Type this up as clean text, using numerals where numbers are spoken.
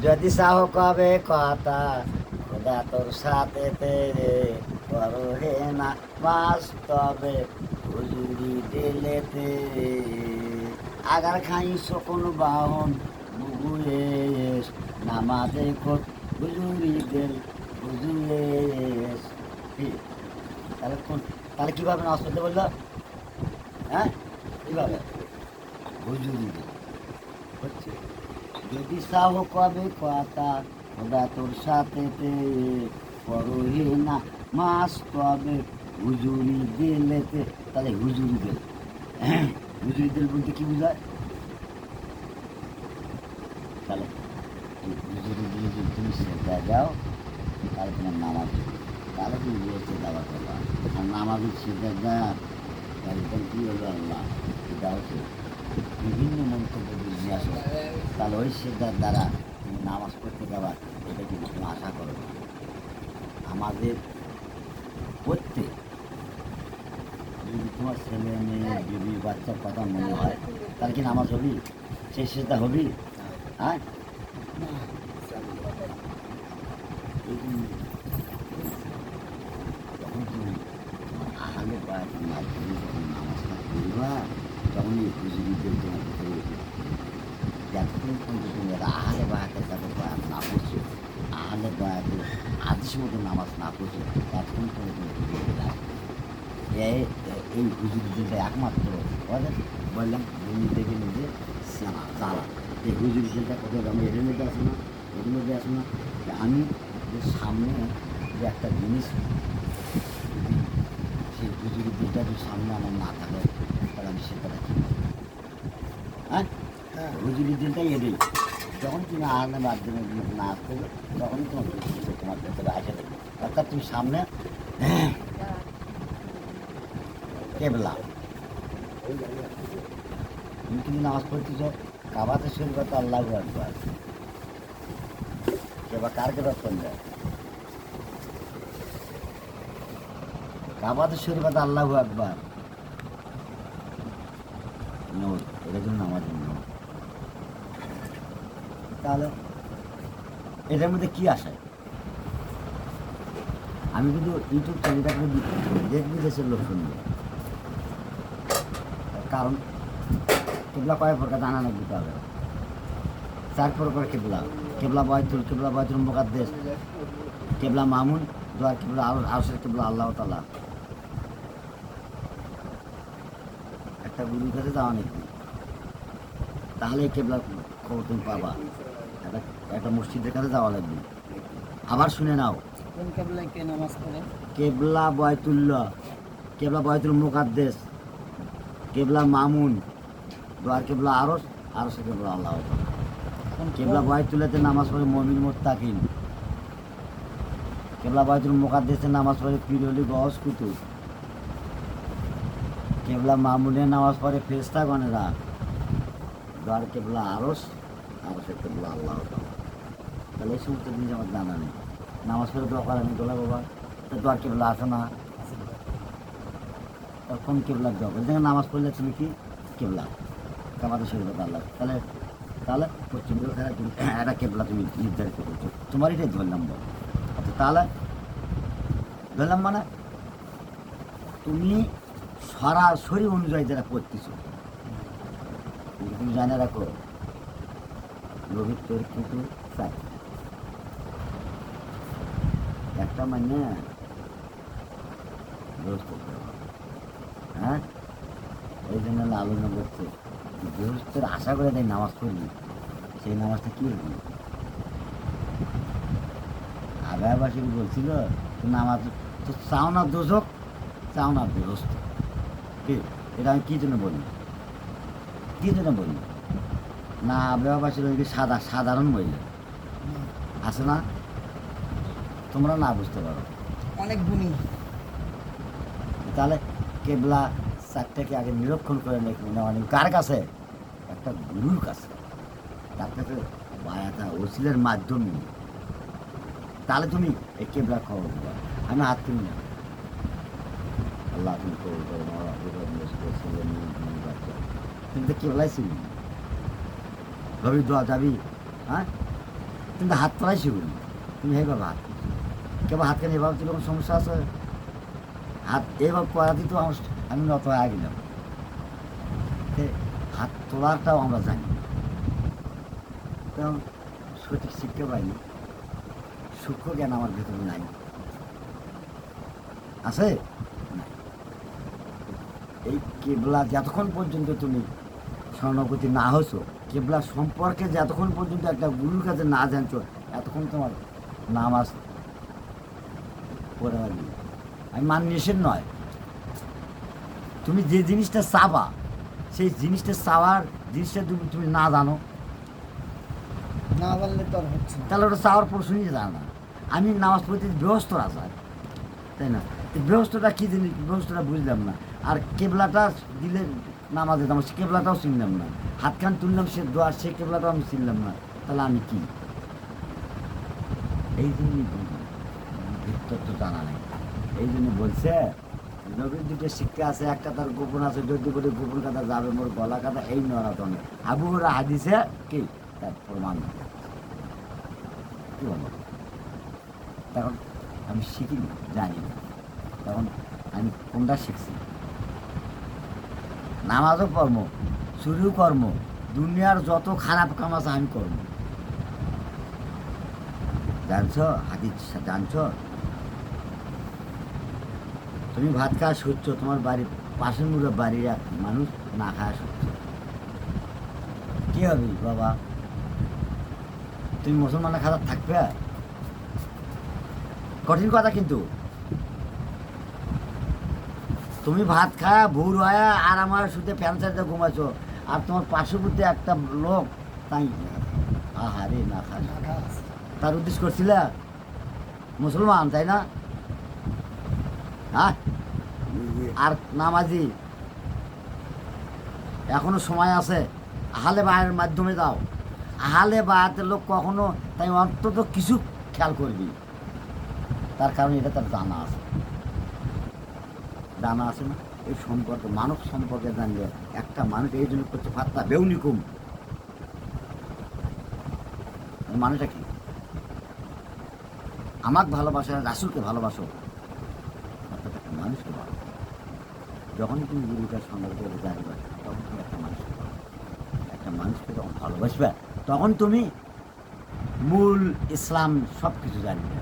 যদি চাহ কবে কথা খোদা তোর সাথে তেরে করো হে না বাস্তবে হুজুরি দিলেতে আগার খাই সকল বাহন বুগুয়েস নামাজে খোদ হুজুরি দিল হুজুরেস। তাহলে কোন তাহলে কীভাবে নামাজ পড়তে বললো? হ্যাঁ কীভাবে? হুজুরি দিল হচ্ছে যদি চাহ কবে কথা খোদা তোর সাথে পরহে না মাস তবে হুজুরি দিলেতে। তাহলে হুজুরি দিল, হুজুরি দিল বলতে কি বোঝায়? তাহলে এই হুজুরি দিলে যদি তুমি সেটা যাও তাহলে তোমার নামাজ তাহলে তুমি বলতে দাবা করবা। আর নামাজের সেটা যা একদম কী হলো আল্লাহ এটা হচ্ছে বিভিন্ন মন্তব্য নিয়ে আসো, তাহলে ওই সেটার দ্বারা তুমি নামাজ পড়তে যাবা এটা কিন্তু তুমি আশা করো না। আমাদের প্রত্যেক যদি তোমার ছেলে মেয়ে বিবি বাচ্চার কথা মনে হয় তাহলে কি নামাজ হবি? সেই সেটা হবি? হ্যাঁ যখন তুমি আহালে পায় মাধ্যমে যখন নামাজটা পড়বা তখন এই হুজুরিদের তোমার ভিতরে যতক্ষণ পর্যন্ত তুমি আহালে বায়াতের সাথে বয়াত না করছো, আহালে বায়াতের আদেশ মতো নামাজ না করছো, ততক্ষণ পর্যন্ত এই হুজুরিদের একমাত্র বললাম নিজে থেকে নিজে জানা এই হুজুরিদেরটা কোথায় আমি এর মধ্যে আসি না, এর মধ্যে আসি না যে আমি সামনে যে একটা জিনিস সেই হুজুরিদেরটা যদি সামনে আমার না থাকে তাহলে আমি সেটা রাখি। হ্যাঁ হুজুরি দিনটাই এটাই, যখন তুমি আহলে মাধ্যমে না আসতে তখনই তোমার ভেতরে আসে থাকবে। অর্থাৎ তুমি সামনে কেবলা তুমি কিন্তু নামাজ পড়তেছ কাবাতে শরীফ তো আল্লাহ একবার কেবা কার কেবা করলে কাবাতে শরীফ তো আল্লাহ একবার নোট এটা জন্য নামাজ নোট। তাহলে এটার মধ্যে কী আসায়? আমি কিন্তু ইউটিউব চ্যানেলটা করে দেশ বিদেশের লোক শুনবে, কারণ কেবলা কয়েক প্রকার জানা না দিতে হবে। 4 প্রকার কেবলা: কেবলা বয়তুল মুকাদ্দাস, কেবলা মামুন, দোয়ার কেবলা আরশের কেবলা আল্লাহ তাআলা। একটা গুরুর কাছে যাওয়া নাকি তাহলে কেবলা খবর তুমি পাবা। একটা মসজিদের কাছে যাওয়া লাগবে। আবার শুনে নাও, কোন কেবলায় কে নামাজ পড়ে? কেবলা বয়তুল্লাহ, কেবলা বয়তুল মুকাদ্দাস, কেবলা মামুন, দোয়ার কেবলা আরশের কেবলা আল্লাহ তাআলা। কেবলা বয়তুল্লাহতে নামাজ পড়ে মুমিন মুত্তাকিন, কেবলা বয়তুল মুকাদ্দাসে নামাজ পড়ে পীর ওলি গওস কুতুব, কেবলা মামুনের নামাজ পড়ে ফেরেশতাগণেরা, দোয়ার কেবলা আরশের কেবলা আল্লাহ তাআলা। তাহলে এই সমস্ত জিনিস আমার জানা নেই। নামাজ পড়ে দোয়া করা নেই তোলা বাবা, তো দোয়ার কেবলা আসে না, তখন কেবলার দোয়া করে নামাজ পড়লে তুমি কি কেবলা কাবাতে শরীফ আল্লাহ। তাহলে তাহলে পশ্চিম তুমি একটা কেবলা তুমি নির্ধারিত করছো, তোমার এটাই ধরলাম বল। আচ্ছা তাহলে ধরলাম মানে তুমি সরাসরি অনুযায়ী যারা করতেছ তুমি জানে রাখো লোভিত তোর কিন্তু চাই একটা মানে ব্যবস্থা করতে হবে। হ্যাঁ এই জন্য আলোচনা করছে গৃহস্থের আশা করে তাই নামাজ পড়বি, সেই নামাজটা কী হবে? আগাবাসী বলছিল তো নামাজ তো চাও না দোষক, চাও না গৃহস্থ। কি এটা আমি কী জন্য বলি, কী জন্য বলি না? আবহাওয়াবাসীর ওই সাধারণ মহিলা আছে না, তোমরা না বুঝতে পারো অনেক গুণী। তাহলে কেবলা চারটাকে আগে নিরীক্ষণ করে নেওয়া নেই কার কাছে? একটা গুরুর কাছে, তার কাছে বায়াতা ওসিলের মাধ্যমে। তাহলে তুমি এই কেবলা খবর দেবা। আমি হাত তুলি না, আল্লাহ তুমি খবর করো বাচ্চা তুমি তো কেবলাই ছিলি, ভাবি দোয়া যাবি। হ্যাঁ তো কিন্তু হাত তোলাই শিখুন, তুমি এইভাবে হাত কেবল হাত কেন এভাবে তুলে কোনো সমস্যা আছে? হাত এভাবে করাতেই তো আমি অত আগে গেলাম। হাত তোলাটাও আমরা জানি, কারণ সঠিক শিক্ষা পাইনি, সূক্ষ্ম জ্ঞান আমার ভেতরে নাই। আছে না। এই কেবলা যতক্ষণ পর্যন্ত তুমি স্বর্ণপতি না হয়েছো, কেবলা সম্পর্কে যতক্ষণ পর্যন্ত একটা গুরুর কাছে না জানছো, এতক্ষণ তোমার নামাজ পড়ে পারবি। আমি মান নিষেধ নয়, তুমি যে জিনিসটা চাবা সেই জিনিসটা চাওয়ার জিনিসটা তুমি না জানো, না বললে তো আর হচ্ছে না। তাহলে ওটা চাওয়ার প্রশ্নই জানা না। আমি নামাজ পড়তে বৃহস্পরা চাই, তাই না? বৃহস্পটা কী জিনিস, বৃহস্পটা বুঝলাম না। আর কেবলাটা দিলে নামাজে আমার সে কেবলাটাও চিনলাম না। হাত কান তুললাম সে দোয়ার, সে কেবলাটাও আমি চিনলাম না। তাহলে আমি কি? এই জন্যই ভিতর তো জানা নেই। এই জন্য বলছে নবীর দুটো শিক্ষা আছে, একটা তার গোপন আছে, যদি বলে গোপন কাটা যাবে মোর গলা কাটা, এই নরাতনে আবু হুরায়রা হাদিসে কি তার প্রমাণ। কি বলো? তখন আমি শিখিনি, জানি না, তখন আমি কোনটা শিখছি? নামাজও কর্ম, চুরিও কর্ম, দুনিয়ার যত খারাপ কাম আছে আমি কর্ম। জানছ হাদিস জানছ? তুমি ভাত খাওয়া সহ্য, তোমার বাড়ির পাশের মুড়ে বাড়ির এক মানুষ না খাওয়া সহ্য, কি হবে বাবা? তুমি মুসলমানের খারাপ থাকবে? কঠিন কথা কিন্তু। তুমি ভাত খায়া ভোর হয়ে আর আমার শুধু ফ্যান চালিয়ে ঘুমাচ্ছো, আর তোমার পার্শ্ববর্তী একটা লোক তাই আহারে না খাস, তার উদ্দেশ্য করছিলে মুসলমান, তাই না? হ্যাঁ, আর নামাজি এখনো সময় আছে, আহালে বায়ের মাধ্যমে দাও। আহালে বায়াতের লোক কখনো তাই অন্তত কিছু খেয়াল করবি, তার কারণ এটা তার জানা আছে, জানা আছে না? এই সম্পর্কে, মানব সম্পর্কে জানলে একটা মানুষ এই জন্য করছে ফাত্তা বেউনিকুম, মানুষটা কি? আমাকে ভালোবাসে, রাসূলকে ভালোবাসো, অর্থাৎ একটা মানুষকে ভালো। যখনই তুমি গুরুটার সঙ্গে করে জানবে, তখন তুমি একটা মানুষকে ভালো, একটা মানুষকে যখন ভালোবাসবে, তখন তুমি মূল ইসলাম সব কিছু জানবে।